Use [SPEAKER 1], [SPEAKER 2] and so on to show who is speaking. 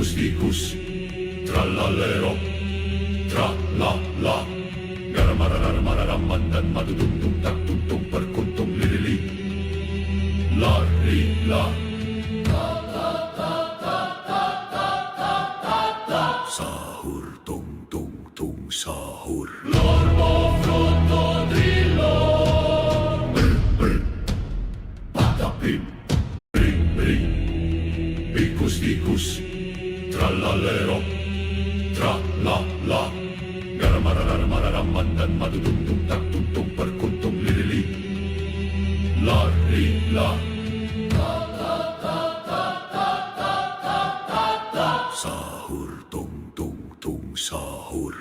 [SPEAKER 1] Ikus, tralalero, tralala. Garamararamaramandan, madudungtung, taktuntong, perkuntong, lilili. Larila. Sahur, tung, tung, tung, sahur. Lormo, crocodilo. Patapim, ring, ring. Ikus, tralalero, tralala. Garamararamaramandan, madudungtung, taktuntong, perkuntong, lilili. Larila. Sahur, tung, tung, tung, sahur.